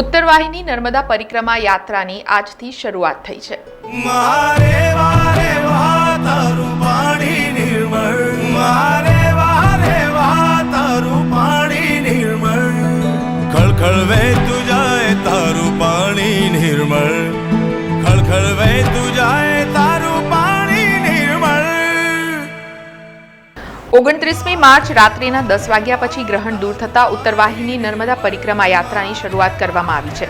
ઉત્તરવાહિની નર્મદા પરિક્રમા યાત્રાની આજથી શરૂઆત થઈ છે। ખળખળ વહેતું જાય તારું પાણી નિર્મળ, ખળખળ વહેતું જાય તારું પાણી નિર્મળ। 29મી માર્ચ રાત્રિના 10 વાગ્યા પછી ગ્રહણ દૂર થતા ઉત્તરવાહિની નર્મદા પરિક્રમા યાત્રાની શરૂઆત કરવામાં આવી છે,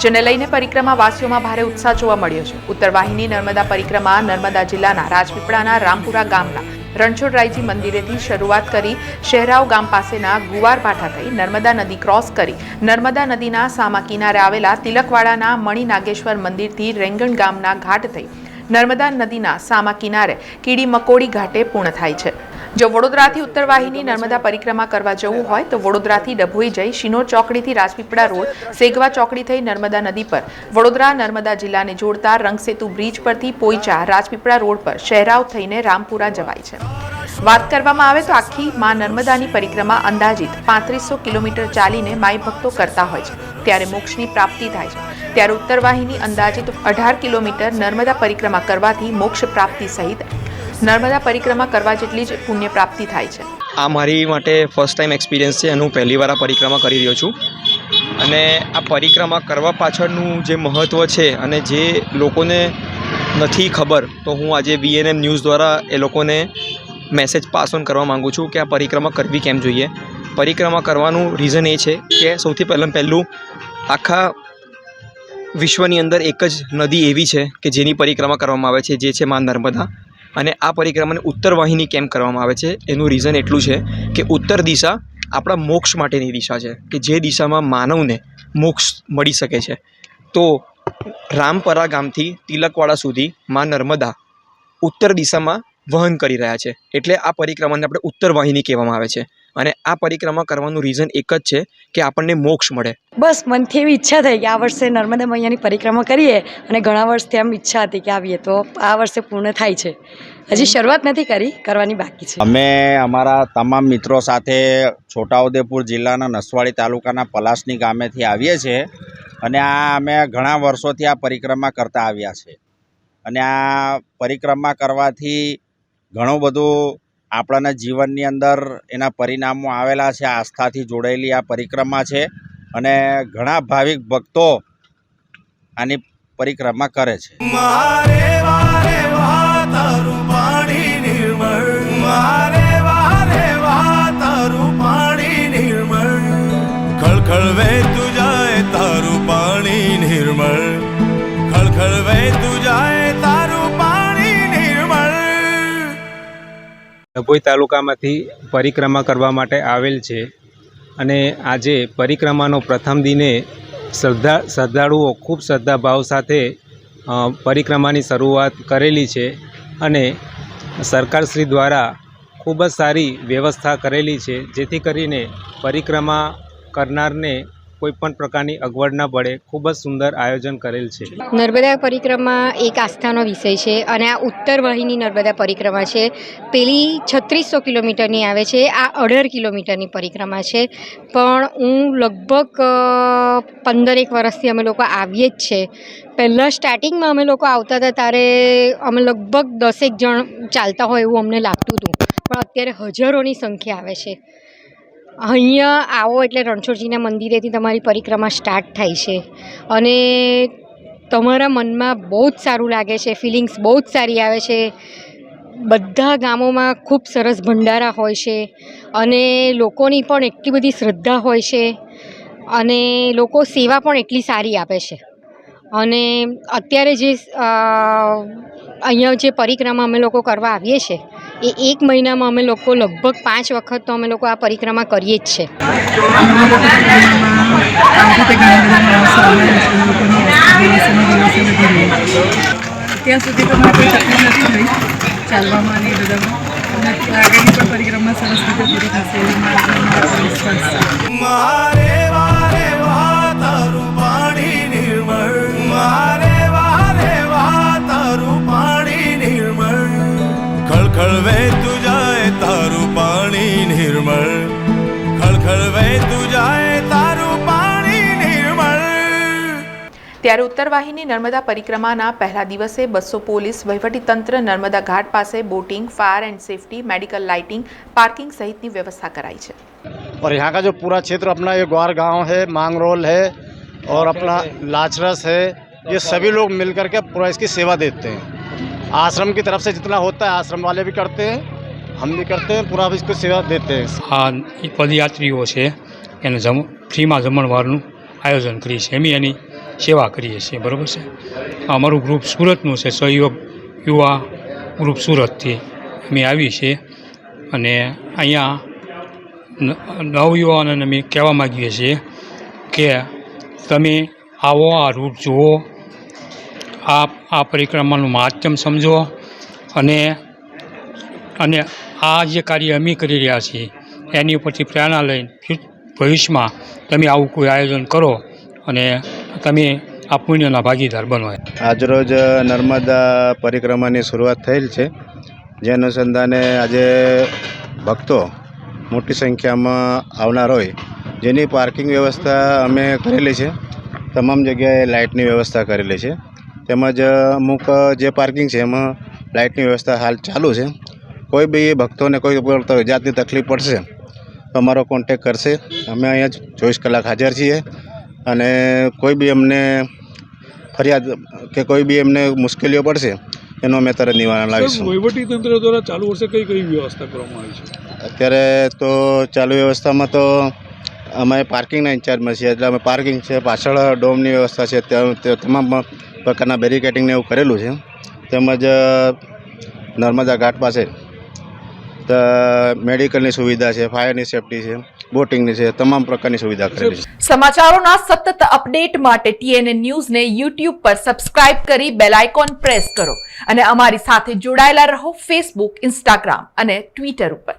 જેને લઈને પરિક્રમાવાસીઓમાં ભારે ઉત્સાહ જોવા મળ્યો છે। ઉત્તરવાહિની નર્મદા પરિક્રમા નર્મદા જિલ્લાના રાજપીપળાના રામપુરા ગામના રણછોડરાયજી મંદિરેથી શરૂઆત કરી શહેરાવ ગામ પાસેના ગુવારભાઠા થઈ નર્મદા નદી ક્રોસ કરી નર્મદા નદીના સામા કિનારે આવેલા તિલકવાડાના મણિ નાગેશ્વર મંદિરથી રેંગણ ગામના ઘાટ થઈ નર્મદા નદીના સામા કિનારે કીડી મકોડી ઘાટે પૂર્ણ થાય છે। જો વડોદરાથી ઉત્તરવાહિની નર્મદા પરિક્રમા કરવા જવું હોય તો વડોદરાથી ડભોઈ જઈ શિનોર ચોકડીથી રાજપીપળા રોડ સેગવા ચોકડી થઈ નર્મદા નદી પર વડોદરા નર્મદા જિલ્લાને જોડતા રંગસેતુ બ્રિજ પરથી પોઈચા રાજપીપળા રોડ પર શહેરાવ થઈને રામપુરા જવાય છે। વાત કરવામાં આવે તો આખી માં નર્મદાની પરિક્રમા અંદાજિત 3500 કિલોમીટર ચાલીને માઈ ભક્તો કરતા હોય છે, ત્યારે મોક્ષની પ્રાપ્તિ થાય છે। ત્યારે ઉત્તરવાહિની અંદાજિત 18 કિલોમીટર નર્મદા પરિક્રમા કરવાથી મોક્ષ પ્રાપ્તિ સહિત નર્મદા પરિક્રમા કરવા જેટલી જ પુણ્ય પ્રાપ્તિ થાય છે। આ મારી માટે ફર્સ્ટ ટાઈમ એક્સપિરિયન્સ છે અને હું પહેલી વાર આ પરિક્રમા કરી રહ્યો છું અને આ પરિક્રમા કરવા પાછળનું જે મહત્ત્વ છે અને જે લોકોને નથી ખબર, તો હું આજે VNM ન્યૂઝ દ્વારા એ લોકોને મેસેજ પાસ ઓન કરવા માગું છું કે આ પરિક્રમા કરવી કેમ જોઈએ। પરિક્રમા કરવાનું રીઝન એ છે કે સૌથી પહેલું આખા વિશ્વની અંદર એક જ નદી એવી છે કે જેની પરિક્રમા કરવામાં આવે છે, જે છે માં નર્મદા। અને આ પરિક્રમાને ઉત્તરવાહિની કેમ કરવામાં આવે છે એનું રીઝન એટલું છે કે ઉત્તર દિશા આપણા મોક્ષ માટેની દિશા છે, કે જે દિશામાં માનવને મોક્ષ મળી શકે છે। તો રામપરા ગામથી તિલકવાડા સુધી માં નર્મદા ઉત્તર દિશામાં વહન કરી રહ્યા છે, એટલે આ પરિક્રમાને આપણે ઉત્તરવાહિની કહેવામાં આવે છે। અને આ પરિક્રમા કરવાનું રીઝન એક જ છે કે આપણને મોક્ષ મળે। બસ મનથી એવી ઈચ્છા થઈ કે આ વર્ષે નર્મદા મૈયાની પરિક્રમા કરીએ અને ઘણા વર્ષથી આમ ઈચ્છા હતી કે આવીએ, તો આ વર્ષે પૂર્ણ થાય છે। હજી શરૂઆત નથી કરી, કરવાની બાકી છે। અમે અમારા તમામ મિત્રો સાથે છોટાઉદેપુર જિલ્લાના નસવાડી તાલુકાના પલાસની ગામેથી આવીએ છીએ અને અમે ઘણા વર્ષોથી આ પરિક્રમા કરતા આવ્યા છે અને આ પરિક્રમા કરવાથી ઘણું બધું આપણાના જીવનની અંદર એના પરિણામો આવેલા છે। આસ્થાથી જોડાયેલી આ પરિક્રમા છે અને ઘણા ભાવિક ભક્તો આની પરિક્રમા કરે છે। ખળખળ વહેતું જાય તારું પાણી નિર્મળ, ખળખળ વહેતું જાય તારું પાણી નિર્મળ। ડભોઈ તાલુકામાંથી પરિક્રમા કરવા માટે આવેલ છે અને આજે પરિક્રમાનો પ્રથમ દિને શ્રદ્ધાળુઓ ખૂબ શ્રદ્ધાભાવ સાથે પરિક્રમાની શરૂઆત કરેલી છે અને સરકારશ્રી દ્વારા ખૂબ જ સારી વ્યવસ્થા કરેલી છે, જેથી કરીને પરિક્રમા કરનારને કોઈ પણ પ્રકારની અગવડ ના પડે। ખૂબ જ સુંદર આયોજન કરેલ છે। નર્મદા પરિક્રમા એક આસ્થાનો વિષય છે અને આ ઉત્તરવાહિની નર્મદા પરિક્રમા છે। પેલી 3600 કિલોમીટરની આવે છે, આ 18 કિલોમીટરની પરિક્રમા છે। પણ હું લગભગ 15 વર્ષથી અમે લોકો આવીએ જ છે। પહેલાં સ્ટાર્ટિંગમાં અમે લોકો આવતા હતા ત્યારે અમે લગભગ 10 જણ ચાલતા હોય એવું અમને લાગતું હતું, પણ અત્યારે હજારોની સંખ્યા આવે છે। અહીંયા આવો એટલે રણછોડજીના મંદિરેથી તમારી પરિક્રમા સ્ટાર્ટ થાય છે અને તમારા મનમાં બહુ જ સારું લાગે છે, ફિલિંગ્સ બહુ જ સારી આવે છે। બધા ગામોમાં ખૂબ સરસ ભંડારા હોય છે અને લોકોની પણ એટલી બધી શ્રદ્ધા હોય છે અને લોકો સેવા પણ એટલી સારી આપે છે। અને અત્યારે જે અહીંયા જે પરિક્રમા અમે લોકો કરવા આવીએ છીએ એ 1 મહિનામાં અમે લોકો લગભગ 5 વખત તો અમે લોકો આ પરિક્રમા કરીએ જ છે। ત્યાં સુધી તો મને કોઈ તકલીફ નથી થઈ ચાલવામાં અને બધામાં, અને આગળની પણ પરિક્રમા સરસ રીતે પૂરી થશે એવી મારો વિશ્વાસ છે। ખળખળ વહેતું જાય તારું પાણી નિર્મળ, ખળખળ વહેતું જાય તારું પાણી નિર્મળ। ત્યારે ઉત્તરવાહિની નર્મદા પરિક્રમાના પહેલા દિવસે 200 પોલીસ વહીવટીતંત્ર નર્મદા ઘાટ પાસે boating, fire and safety, medical lighting, parking सहितनी व्यवस्था कराई है। और यहाँ का जो पूरा क्षेत्र अपना ये ग्वार गांव है, मांगरोल है और अपना लाचरस है, ये सभी लोग मिलकर के पूरा इसकी सेवा देते हैं। आश्रम की तरफ से जितना होता है आश्रम वाले भी करते हैं, हम भी करते हैं, पूरा इसको सेवा देते हैं। આ પદયાત્રીઓ છે એને ફ્રીમાં જમણવારનું આયોજન કરીએ છીએ, અમે એની સેવા કરીએ છીએ, બરાબર છે। અમારું ગ્રુપ સુરતનું છે, સહયોગ યુવા ગ્રુપ સુરતથી અમે આવીએ છીએ અને અહીંયા નવયુવાનોને અમે કહેવા માગીએ છીએ કે તમે આવો, આ રૂટ જુઓ, આ પરિક્રમાનું મહાત્મ્ય સમજો અને આ જે કાર્ય અમે કરી રહ્યા છીએ એની ઉપરથી પ્રેરણા લઈને ભવિષ્યમાં તમે આવું કોઈ આયોજન કરો અને તમે આ પુણ્યના ભાગીદાર બનો। આજરોજ નર્મદા પરિક્રમાની શરૂઆત થયેલ છે, જે અનુસંધાને આજે ભક્તો મોટી સંખ્યામાં આવનાર હોય જેની પાર્કિંગ વ્યવસ્થા અમે કરેલી છે। તમામ જગ્યાએ લાઇટની વ્યવસ્થા કરેલી છે, તેમજ અમુક જે પાર્કિંગ છે એમાં લાઇટની વ્યવસ્થા હાલ ચાલુ છે। કોઈ બી ભક્તોને કોઈ જાતની તકલીફ પડશે તો અમારો કોન્ટેક કરશે, અમે અહીંયા 24 કલાક હાજર છીએ અને કોઈ બી અમને ફરિયાદ કે કોઈ બી એમને મુશ્કેલીઓ પડશે એનું અમે તરત નિવારણ લાવીશું। વહીવટીતંત્ર દ્વારા ચાલુ વર્ષે કઈ કઈ વ્યવસ્થા કરવામાં આવી છે? અત્યારે તો ચાલુ વ્યવસ્થામાં તો અમે પાર્કિંગના ઇન્ચાર્જમાં છીએ, એટલે અમે પાર્કિંગ છે, પાછળ ડોમની વ્યવસ્થા છે, તે તમામ પ્રકારના બેરિકેટિંગને એવું કરેલું છે। તેમજ નર્મદા ઘાટ પાસે મેડિકલની સુવિધા છે, ફાયરની સેફટી છે, બોટિંગની છે, તમામ પ્રકારની સુવિધા કરેલી છે। સમાચારોના સતત અપડેટ માટે TNN ન્યૂઝને YouTube પર સબસ્ક્રાઇબ કરી બેલ આઇકોન પ્રેસ કરો અને અમારી સાથે જોડાયેલા રહો Facebook, Instagram અને Twitter ઉપર।